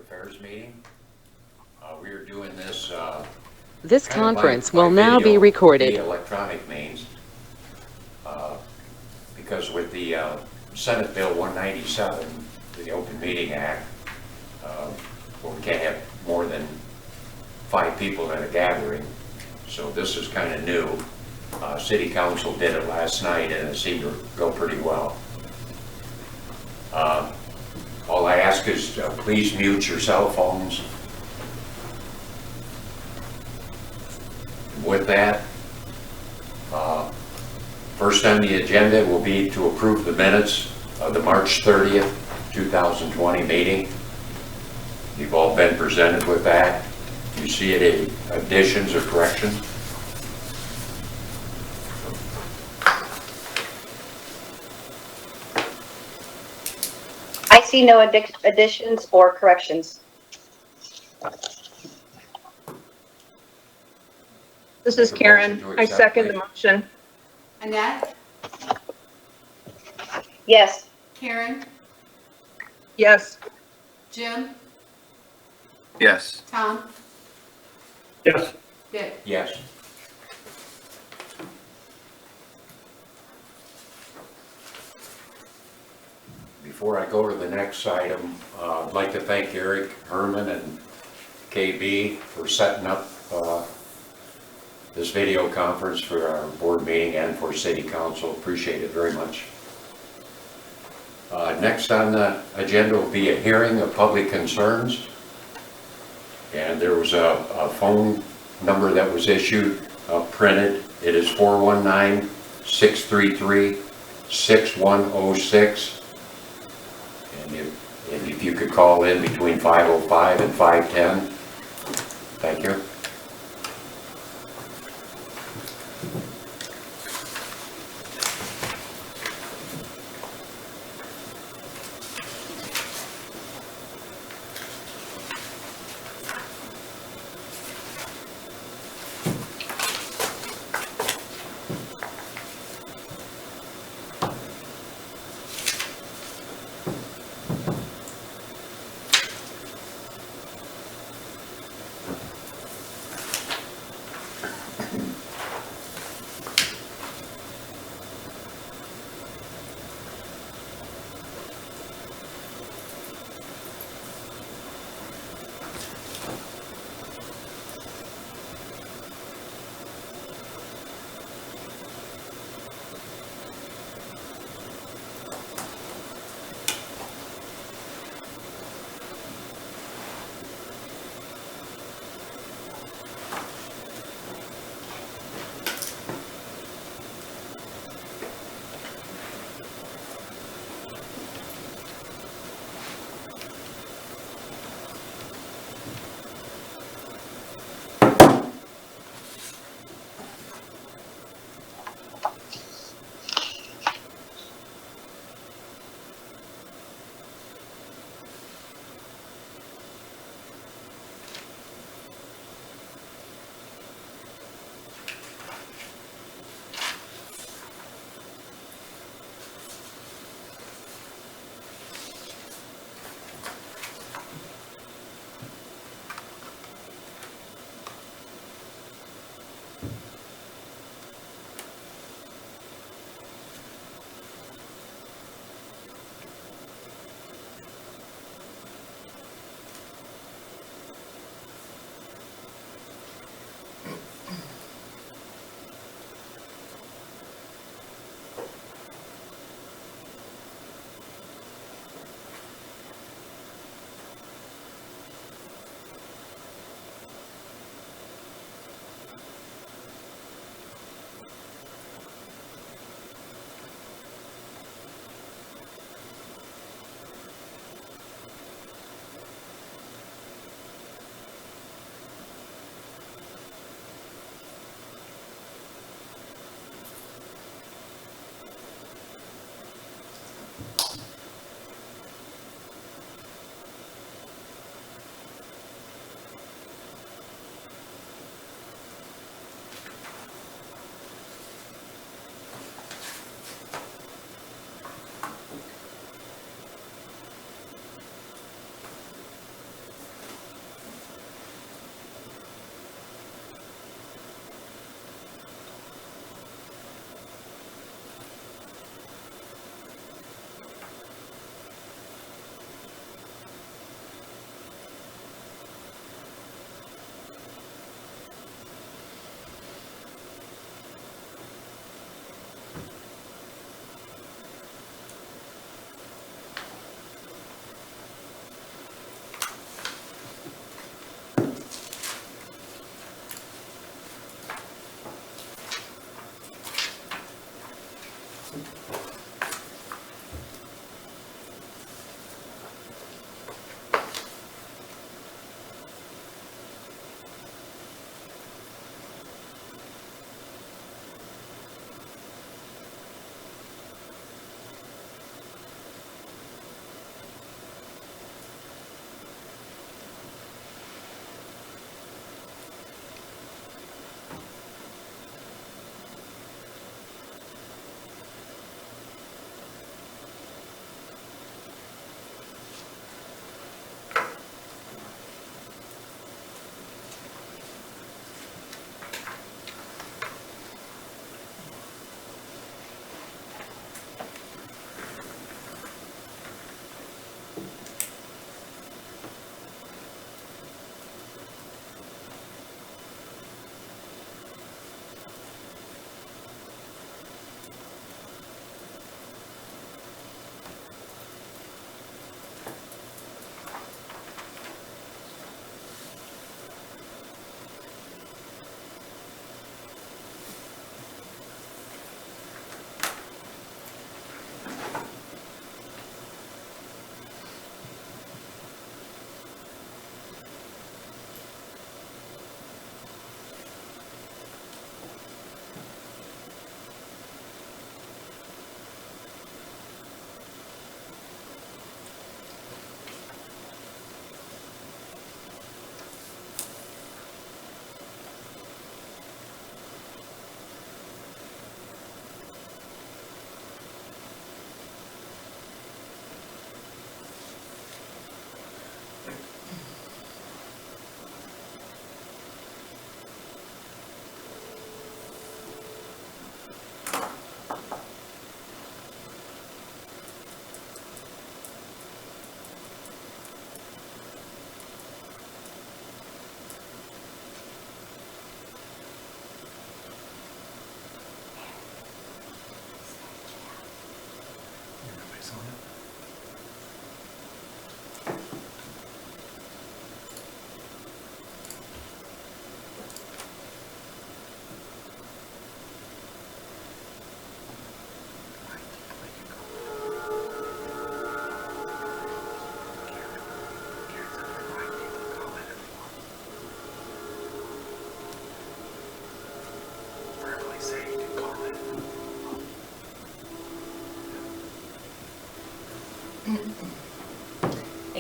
Affairs meeting. We are doing this This kind of conference by will now be video recorded. via electronic means, because with the Senate Bill 197, the Open Meeting Act, where we can't have more than 5 people in a gathering, so this is kind of new. City Council did it last night and it seemed to go pretty well. All I ask is please mute your cell phones. With that, first on the agenda will be to approve the minutes of the March 30th, 2020 meeting. You've all been presented with that. Do you see any additions or corrections? I see no additions or corrections. This is Karen. I second the motion. Annette? Yes. Karen? Yes. Jim? Yes. Tom? Yes. Dick? Yes. Before I go to the next item, I'd like to thank Eric Herman and KB for setting up this video conference for our board meeting and for City Council. Appreciate it very much. Next on the agenda will be a hearing of public concerns. And there was a phone number that was issued, printed. It is 419-633-6106. And if you could call in between 5:05 and 5:10. Thank you.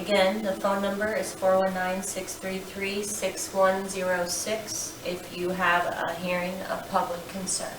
Again, the phone number is 419-633-6106 if you have a hearing of public concern.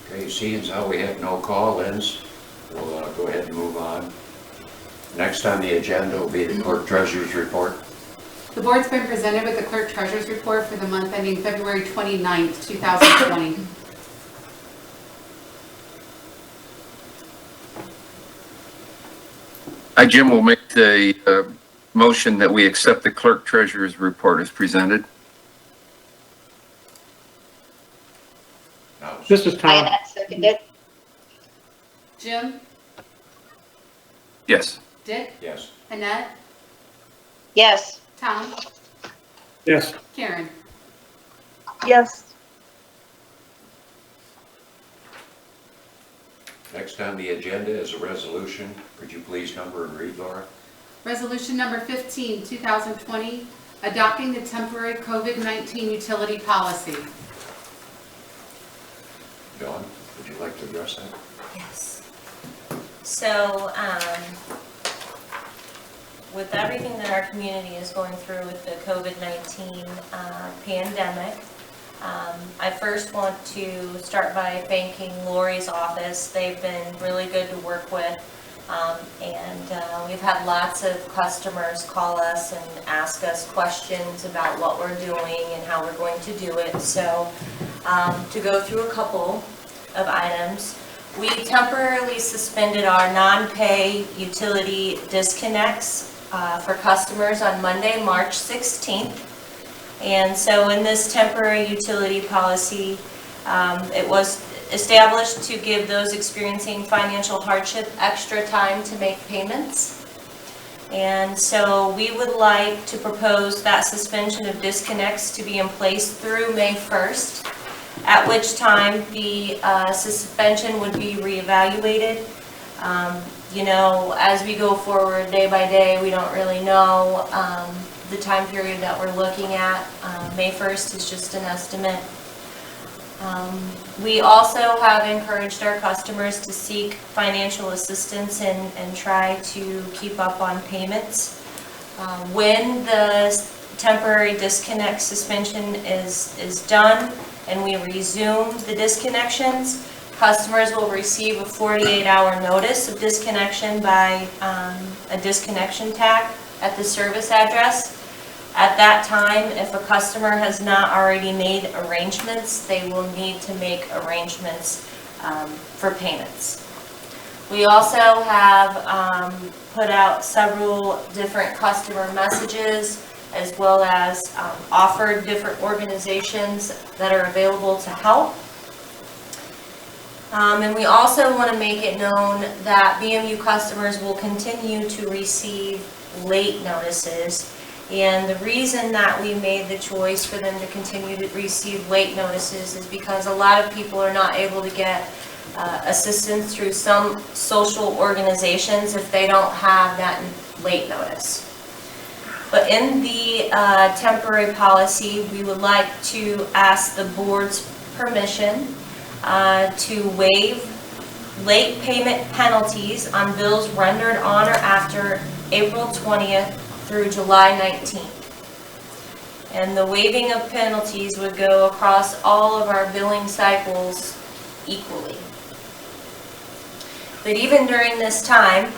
Okay, seeing as how we have no call-ins, we'll go ahead and move on. Next on the agenda will be the Clerk-Treasurer's report. The board's been presented with the Clerk-Treasurer's report for the month ending February 29th, 2020. Jim will make the motion that we accept the Clerk-Treasurer's report as presented. Now, This is Tom. Annette seconded. Jim, Yes. Dick, yes. Annette, Yes. Tom, Yes. Karen. Yes. Next on the agenda is a resolution. Could you please number and read, Laura? Resolution number 15, 2020, adopting the temporary COVID-19 utility policy. Dawn, would you like to address that? Yes. So, with everything that our community is going through with the COVID-19 pandemic, I first want to start by thanking Lori's office. They've been really good to work with, and we've had lots of customers call us and ask us questions about what we're doing and how we're going to do it. So, to go through a couple of items, we temporarily suspended our non-pay utility disconnects for customers on Monday, March 16th. And so in this temporary utility policy, it was established to give those experiencing financial hardship extra time to make payments. And so we would like to propose that suspension of disconnects to be in place through May 1st, at which time the suspension would be reevaluated. You know, as we go forward day by day, we don't really know the time period that we're looking at. May 1st is just an estimate. We also have encouraged our customers to seek financial assistance and try to keep up on payments. When the temporary disconnect suspension is done and we resume the disconnections, customers will receive a 48-hour notice of disconnection by a disconnection tag at the service address. At that time, if a customer has not already made arrangements, they will need to make arrangements for payments. We also have put out several different customer messages, as well as offered different organizations that are available to help. And we also want to make it known that BMU customers will continue to receive late notices. And the reason that we made the choice for them to continue to receive late notices is because a lot of people are not able to get assistance through some social organizations if they don't have that late notice. But in the temporary policy, we would like to ask the board's permission to waive late payment penalties on bills rendered on or after April 20th through July 19th. And the waiving of penalties would go across all of our billing cycles equally. But even during this time,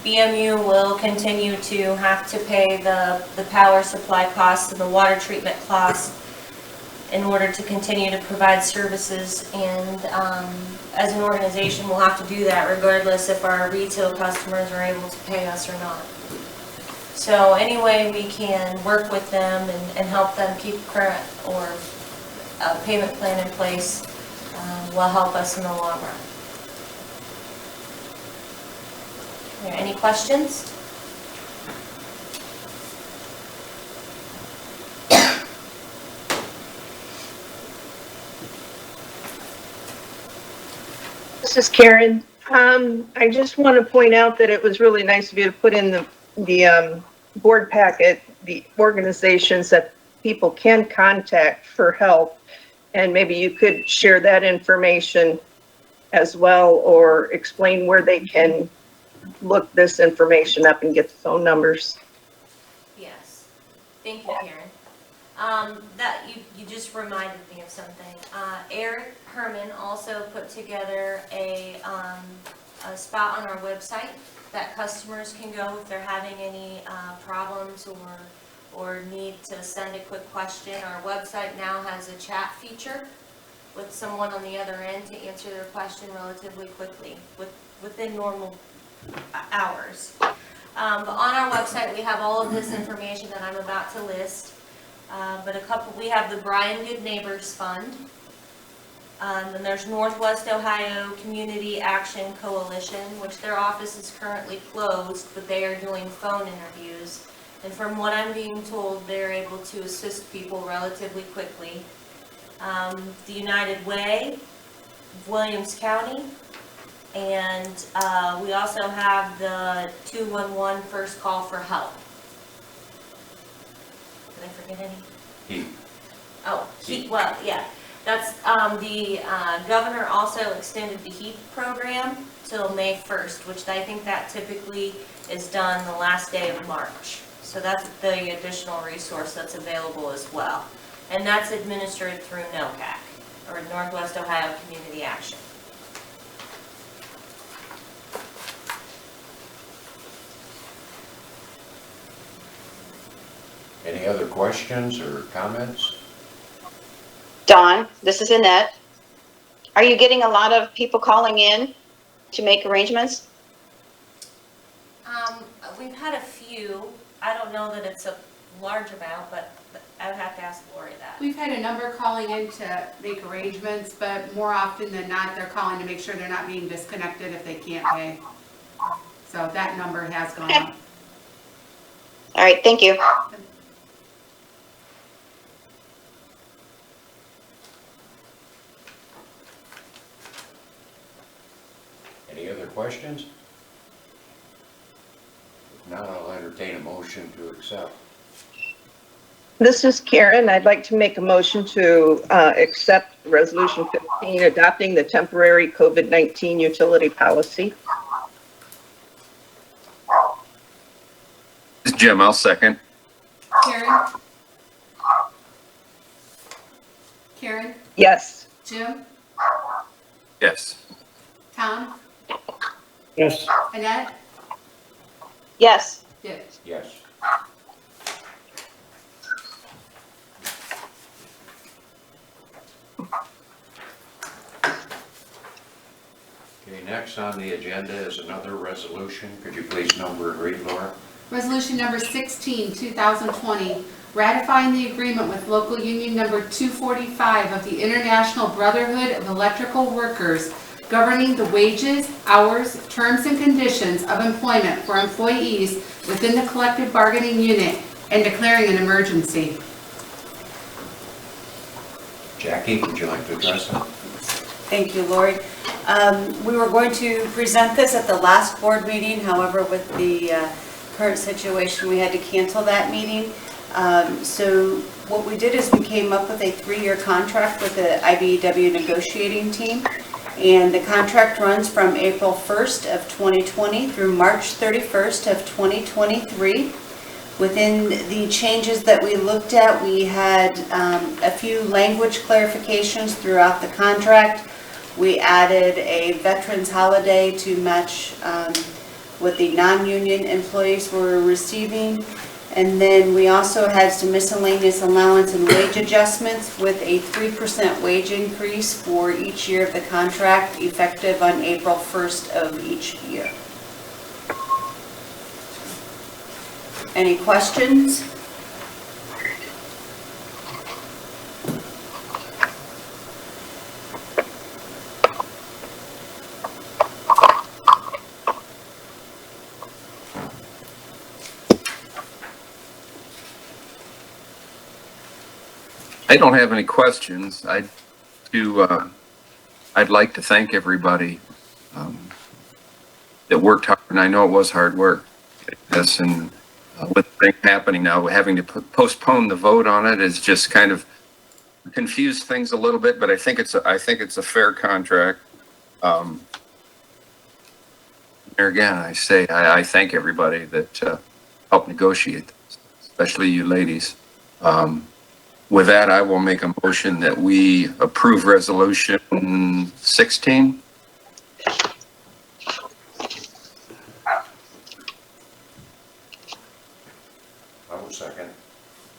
BMU will continue to have to pay the power supply costs and the water treatment costs in order to continue to provide services, and as an organization we'll have to do that regardless if our retail customers are able to pay us or not. So any way we can work with them and help them keep current or a payment plan in place will help us in the long run. Are there any questions? This is Karen. I just want to point out that it was really nice of you to put in the board packet, the organizations that people can contact for help. And maybe you could share that information as well, or explain where they can look this information up and get the phone numbers. Yes. Thank you, Karen. That you just reminded me of something. Eric Herman also put together a spot on our website that customers can go if they're having any problems or need to send a quick question. Our website now has a chat feature with someone on the other end to answer their question relatively quickly within normal hours. But on our website, we have all of this information that I'm about to list. But we have the Bryan Good Neighbors Fund. And there's Northwest Ohio Community Action Coalition, which their office is currently closed, but they are doing phone interviews. And from what I'm being told, they're able to assist people relatively quickly. The United Way, Williams County, and we also have the 211 First Call for Help. Did I forget any? He, Oh, HEAP, well, yeah. That's, the governor also extended the HEAP program till May 1st, which I think that typically is done the last day of March. So that's the additional resource that's available as well. And that's administered through NOCAC, or Northwest Ohio Community Action. any other questions or comments? Dawn, this is Annette. Are you getting a lot of people calling in to make arrangements? We've had a few. I don't know that it's a large amount, but I would have to ask Lori that. We've had a number calling in to make arrangements, but more often than not, they're calling to make sure they're not being disconnected if they can't pay. So that number has gone up. All right, thank you. Any other questions? If not, I'll entertain a motion to accept. This is Karen. I'd like to make a motion to accept Resolution 15, adopting the temporary COVID-19 utility policy. This is Jim, I'll second. Karen? Karen? Yes. Jim? Yes. Tom? Yes. Annette? Yes. Dick? Yes. Okay, next on the agenda is another resolution. Could you please number and read, Laura? Resolution number 16, 2020, ratifying the agreement with local union number 245 of the International Brotherhood of Electrical Workers governing the wages, hours, terms, and conditions of employment for employees within the collective bargaining unit and declaring an emergency. Jackie, would you like to address that? Thank you, Lori. We were going to present this at the last board meeting, however, with the current situation, we had to cancel that meeting. So what we did is we came up with a 3-year contract with the IBEW negotiating team. And the contract runs from April 1st of 2020 through March 31st of 2023. Within the changes that we looked at, we had a few language clarifications throughout the contract. We added a veterans holiday to match what the non-union employees were receiving. And then we also had some miscellaneous allowance and wage adjustments with a 3% wage increase for each year of the contract, effective on April 1st of each year. Any questions? I don't have any questions. I'd like to thank everybody that worked hard, and I know it was hard work. Yes, and with things happening now, having to postpone the vote on it is just kind of confused things a little bit, but I think it's a fair contract. There again, I thank everybody that helped negotiate this, especially you ladies. With that, I will make a motion that we approve resolution 16. I will second.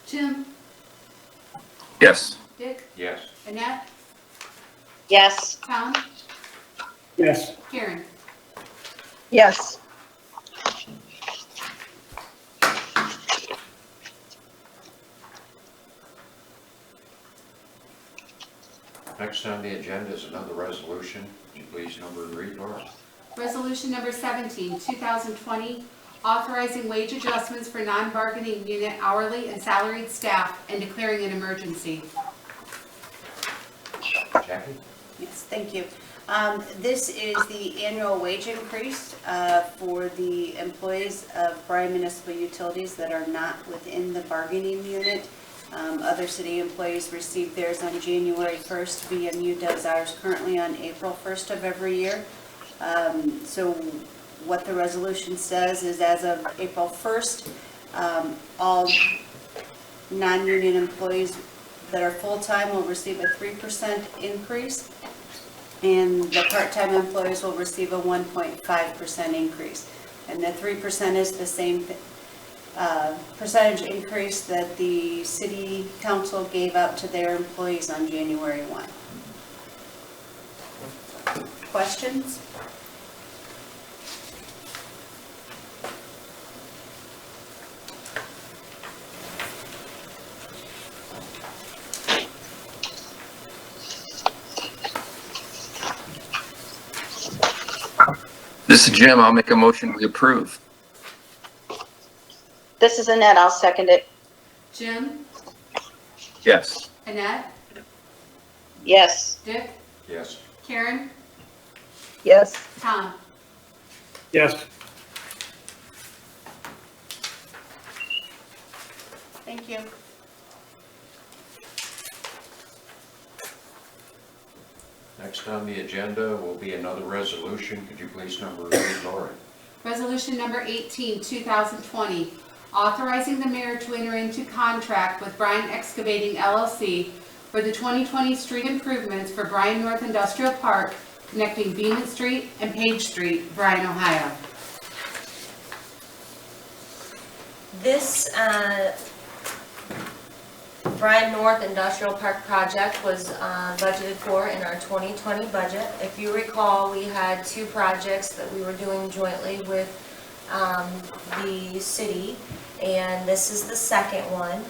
Jim? Yes. Dick? Yes. Annette? Yes. Tom? Yes. Karen? Yes. Next on the agenda is another resolution. Would you please number and read, Laura? Resolution number 17, 2020, authorizing wage adjustments for non-bargaining unit hourly and salaried staff and declaring an emergency. Jackie? Yes, thank you. This is the annual wage increase for the employees of Bryan Municipal Utilities that are not within the bargaining unit. Other city employees receive theirs on January 1st. BMU does ours currently on April 1st of every year. So what the resolution says is as of April 1st, all non-union employees that are full-time will receive a 3% increase, and the part-time employees will receive a 1.5% increase. And the 3% is the same percentage increase that the city council gave out to their employees on January 1. Questions? This is Jim. I'll make a motion we approve. This is Annette. I'll second it. Jim? Yes. Annette? Yes. Dick? Yes. Karen? Yes. Tom? Yes. Thank you. Next on the agenda will be another resolution. Could you please number and read, Laura? Resolution number 18, 2020, authorizing the mayor to enter into contract with Bryan Excavating LLC for the 2020 street improvements for Bryan North Industrial Park, connecting Bement Street and Paige Street, Bryan, Ohio. This Bryan North Industrial Park project was budgeted for in our 2020 budget. If you recall, we had two projects that we were doing jointly with the city, and this is the second one,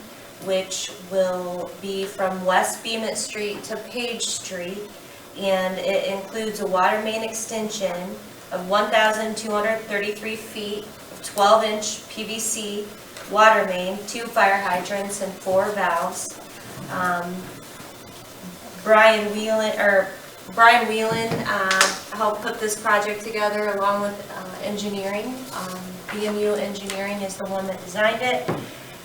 which will be from West Bement Street to Paige Street, and it includes a water main extension of 1,233 feet of 12-inch PVC water main, 2 fire hydrants, and 4 valves. Brian Whelan helped put this project together along with engineering. BMU Engineering is the one that designed it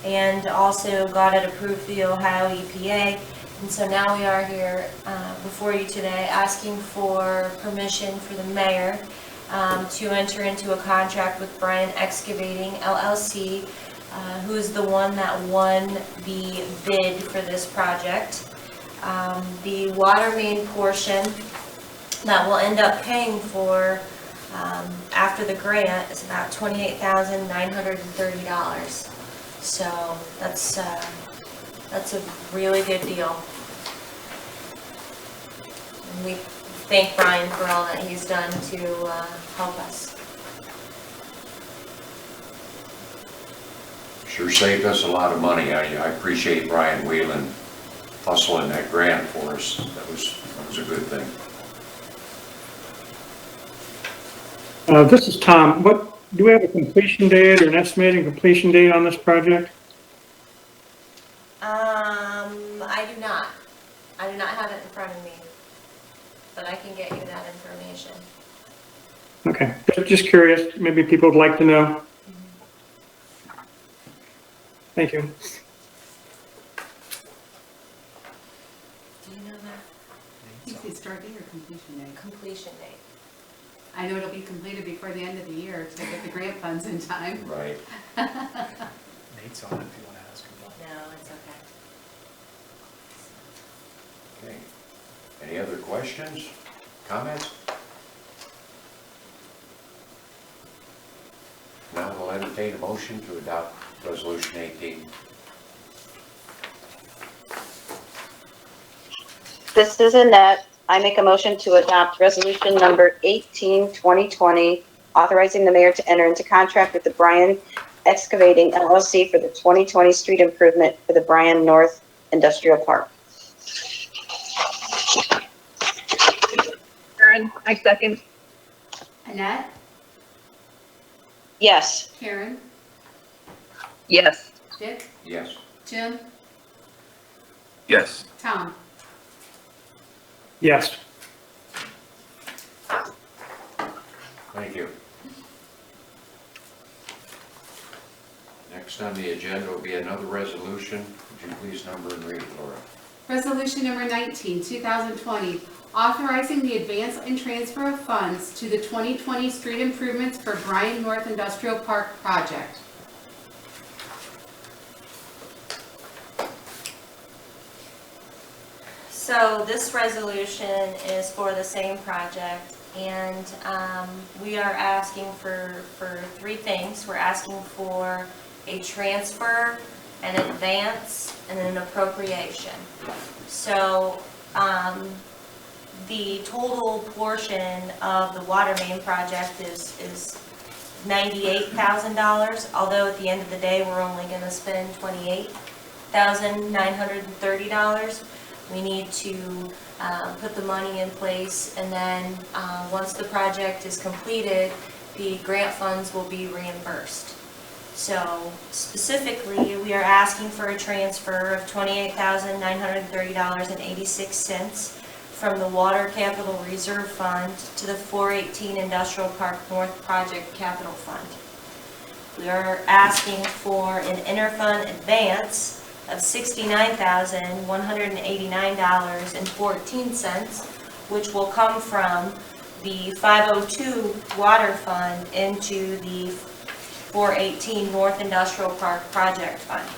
and also got it approved through the Ohio EPA. And so now we are here before you today asking for permission for the mayor to enter into a contract with Bryan Excavating LLC, who is the one that won the bid for this project. The water main portion that we'll end up paying for after the grant is about $28,930. So that's a really good deal. And we thank Bryan for all that he's done to help us. Sure saved us a lot of money. I appreciate Brian Whelan hustling that grant for us. That was a good thing. This is Tom. Do we have a completion date or an estimated completion date on this project? I do not. I do not have it in front of me, but I can get you that information. Okay, just curious, maybe people would like to know. Thank you. Do you know that You say start date or completion date? completion date? I know it'll be completed before the end of the year to get the grant funds in time. Right. Nate's on it if you want to ask him about it. No, it's okay. Okay. Any other questions, comments? Now we'll entertain a motion to adopt Resolution 18. This is Annette. I make a motion to adopt resolution number 18, 2020, authorizing the mayor to enter into contract with the Bryan Excavating LLC for the 2020 street improvement for the Bryan North Industrial Park. Karen, I second. Annette, Yes. Karen, Yes. Dick, Yes. Jim, Yes. Tom. Yes. Thank you. Next on the agenda will be another resolution. Would you please number and read it, Laura? Resolution number 19, 2020, authorizing the advance and transfer of funds to the 2020 street improvements for Bryan North Industrial Park project. So this resolution is for the same project, and we are asking for three things. We're asking for a transfer, an advance, and an appropriation. So the total portion of the water main project is $98,000, although at the end of the day, we're only going to spend $28,930. We need to put the money in place, and then once the project is completed, the grant funds will be reimbursed. So specifically, we are asking for a transfer of $28,930.86 from the Water Capital Reserve Fund to the 418 Industrial Park North Project Capital Fund. We are asking for an interfund advance of $69,189.14, which will come from the 502 Water Fund into the 418 North Industrial Park Project Fund.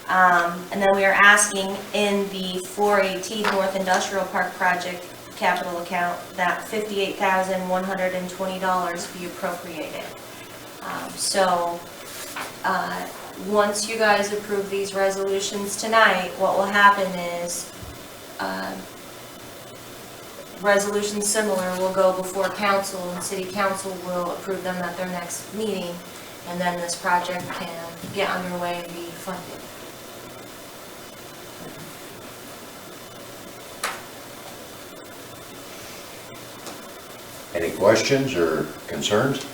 And then we are asking in the 418 North Industrial Park Project capital account that $58,120 be appropriated. Once you guys approve these resolutions tonight, what will happen is resolutions similar will go before council, and city council will approve them at their next meeting, and then this project can get underway and be funded. Any questions or concerns?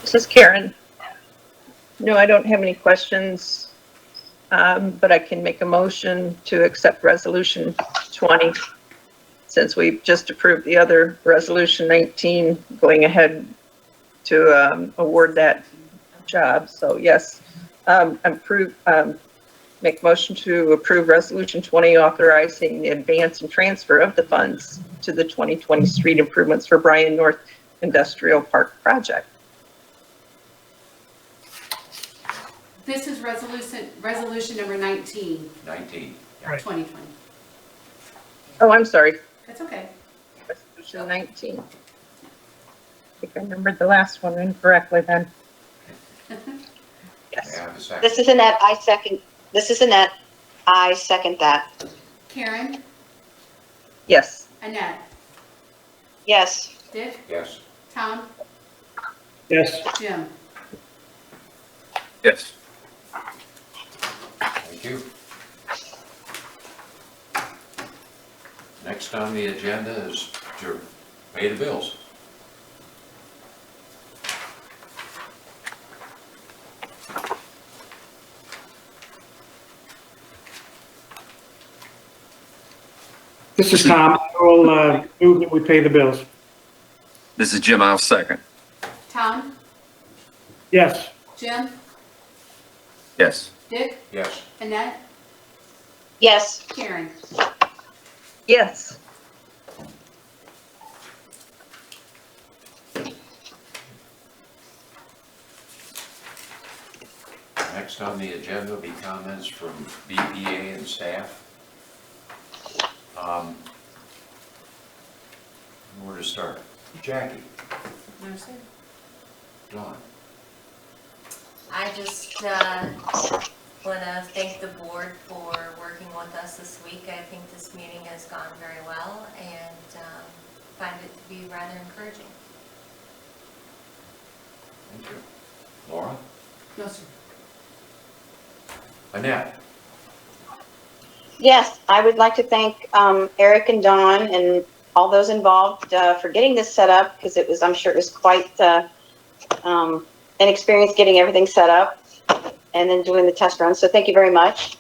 This is Karen. No, I don't have any questions, but I can make a motion to accept resolution 20, since we've just approved the other resolution 19, going ahead to award that job. So yes, make motion to approve resolution 20, authorizing the advance and transfer of the funds to the 2020 street improvements for Bryan North Industrial Park project. This is resolution number 19, 19. Right. 2020. Oh, I'm sorry. That's okay. Resolution 19. I think I remembered the last one incorrectly then. May Yes. I have a second? This is Annette. I second. This is Annette. I second that. Karen, Yes. Annette, Yes. Dick, Yes. Tom, Yes. Jim. Yes. Thank you. Next on the agenda is to pay the bills. This is Tom. We'll move that we pay the bills. This is Jim, I'll second. Tom, Yes. Jim, Yes. Dick, Yes. Annette, Yes. Karen. Yes. Next on the agenda will be comments from BPA and staff. Where to start? Jackie, Dawn. I just want to thank the board for working with us this week. I think this meeting has gone very well and find it to be rather encouraging. Thank you. Laura? No, sir. Annette? Yes, I would like to thank Eric and Dawn and all those involved for getting this set up, because it was, I'm sure it was quite an experience getting everything set up and then doing the test run. So thank you very much.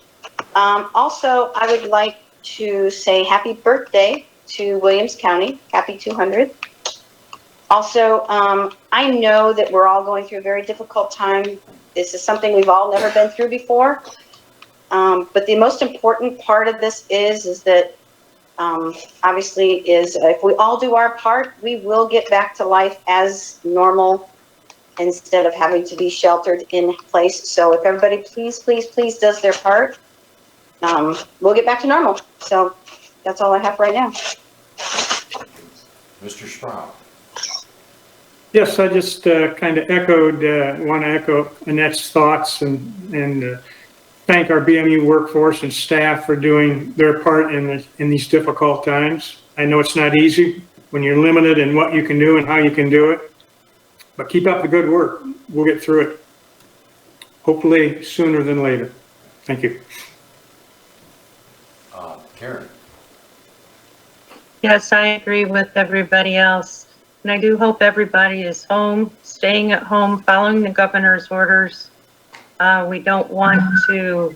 Also, I would like to say happy birthday to Williams County. Happy 200. Also, I know that we're all going through a very difficult time. This is something we've all never been through before. But the most important part of this is that obviously is if we all do our part, we will get back to life as normal instead of having to be sheltered in place. So if everybody please, please, please does their part, we'll get back to normal. So that's all I have right now. Mr. Sprow? Yes, I just kind of want to echo Annette's thoughts and thank our BMU workforce and staff for doing their part in these difficult times. I know it's not easy when you're limited in what you can do and how you can do it, but keep up the good work. We'll get through it, hopefully sooner than later. Thank you. Karen? Yes, I agree with everybody else. And I do hope everybody is home, staying at home, following the governor's orders. We don't want to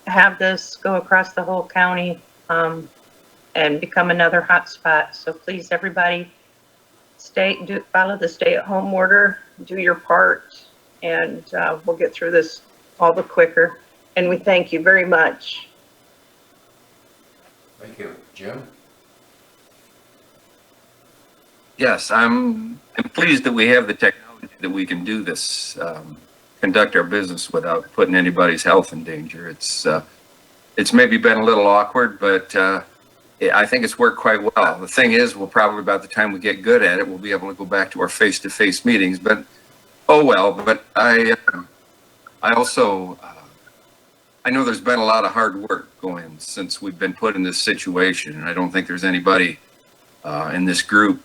have this go across the whole county and become another hot spot. So please, everybody, follow the stay-at-home order, do your part, and we'll get through this all the quicker. And we thank you very much. Thank you. Jim? Yes, I'm pleased that we have the technology that we can do this, conduct our business without putting anybody's health in danger. It's maybe been a little awkward, but I think it's worked quite well. The thing is, we'll probably, by the time we get good at it, we'll be able to go back to our face-to-face meetings, but oh well. But I also, I know there's been a lot of hard work going since we've been put in this situation, and I don't think there's anybody in this group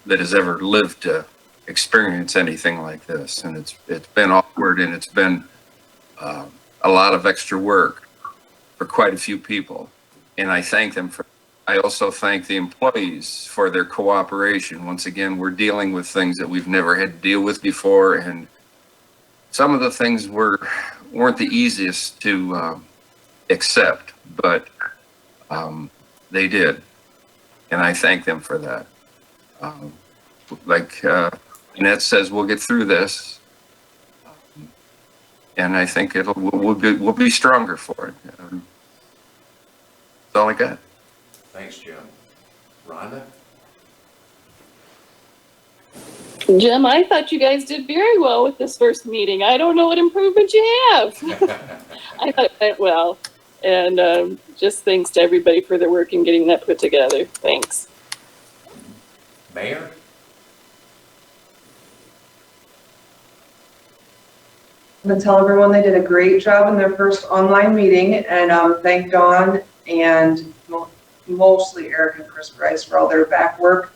that has ever lived to experience anything like this. And it's been awkward, and it's been a lot of extra work for quite a few people. And I thank them for, I also thank the employees for their cooperation. Once again, we're dealing with things that we've never had to deal with before. And some of the things weren't the easiest to accept, but they did. And I thank them for that. Like Annette says, we'll get through this. And I think we'll be stronger for it. That's all I got. Thanks, Jim. Rhonda? Jim, I thought you guys did very well with this first meeting. I don't know what improvement you have. I thought it went well. And just thanks to everybody for their work in getting that put together. Thanks. Mayor? I'm going to tell everyone they did a great job in their first online meeting, and thank Dawn and mostly Eric and Chris Bryce for all their back work.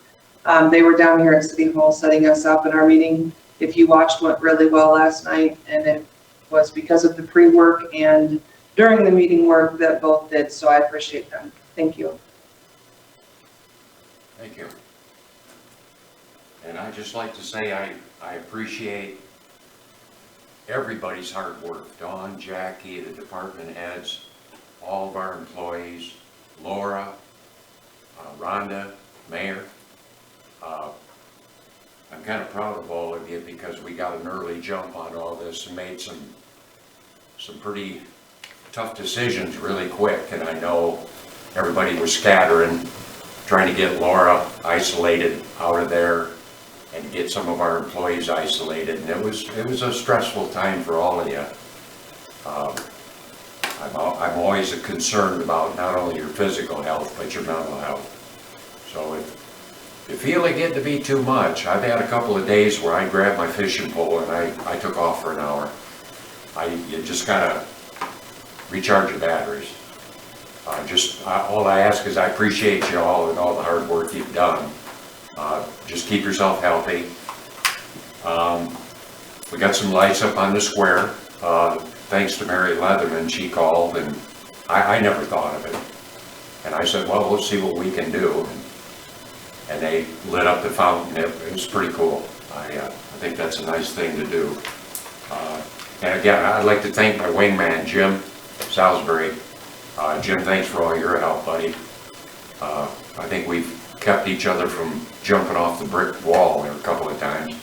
They were down here at City Hall setting us up, and our meeting, if you watched, went really well last night, and it was because of the pre-work and during the meeting work that both did, so I appreciate them. Thank you. Thank you. And I'd just like to say I appreciate everybody's hard work. Dawn, Jackie, the department heads, all of our employees. Laura, Rhonda, Mayor. I'm kind of proud of all of you because we got an early jump on all this and made some pretty tough decisions really quick. And I know everybody was scattering, trying to get Laura isolated out of there and get some of our employees isolated. And it was a stressful time for all of you. I'm always concerned about not only your physical health, but your mental health. So if you feel it getting to be too much, I've had a couple of days where I grabbed my fishing pole and I took off for an hour. You just gotta recharge your batteries. All I ask is I appreciate you all and all the hard work you've done. Just keep yourself healthy. We got some lights up on the square. Thanks to Mary Leatherman, she called and I never thought of it. And I said, well, let's see what we can do. And they lit up the fountain. It was pretty cool. I think that's a nice thing to do. And again, I'd like to thank my wingman, Jim Salsbury. Jim, thanks for all your help, buddy. I think we've kept each other from jumping off the brick wall there a couple of times,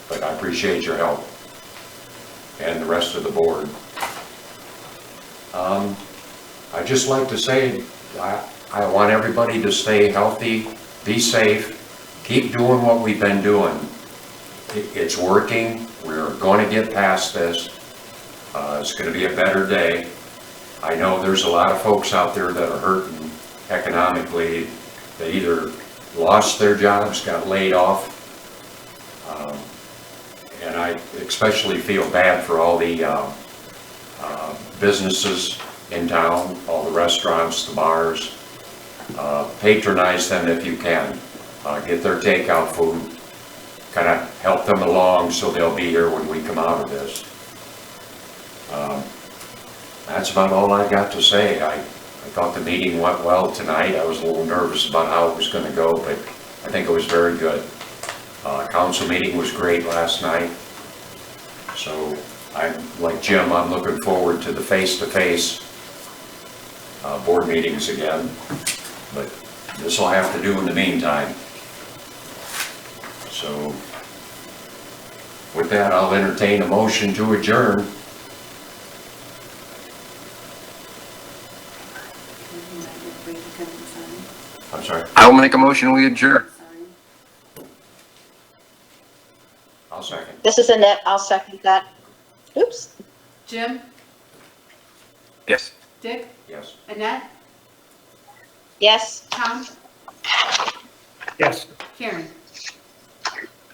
but I appreciate your help and the rest of the board. I'd just like to say I want everybody to stay healthy, be safe, keep doing what we've been doing. It's working. We're going to get past this. It's going to be a better day. I know there's a lot of folks out there that are hurting economically. They either lost their jobs, got laid off, and I especially feel bad for all the businesses in town, all the restaurants, the bars. Patronize them if you can. Get their takeout food, kind of help them along so they'll be here when we come out of this. That's about all I got to say. I thought the meeting went well tonight. I was a little nervous about how it was going to go, but I think it was very good. Council meeting was great last night. So like Jim, I'm looking forward to the face-to-face board meetings again, but this will have to do in the meantime. So with that, I'll entertain a motion to adjourn. I'm sorry. I'll make a motion, we adjourn. I'll second. This is Annette, I'll second that. Oops. Jim, Yes. Dick, Yes. Annette, Yes. Tom, Yes. Karen.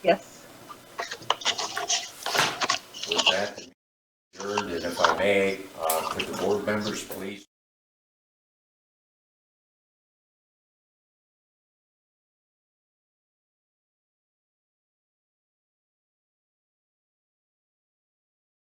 Yes. With that, adjourned, and if I may, could the board members please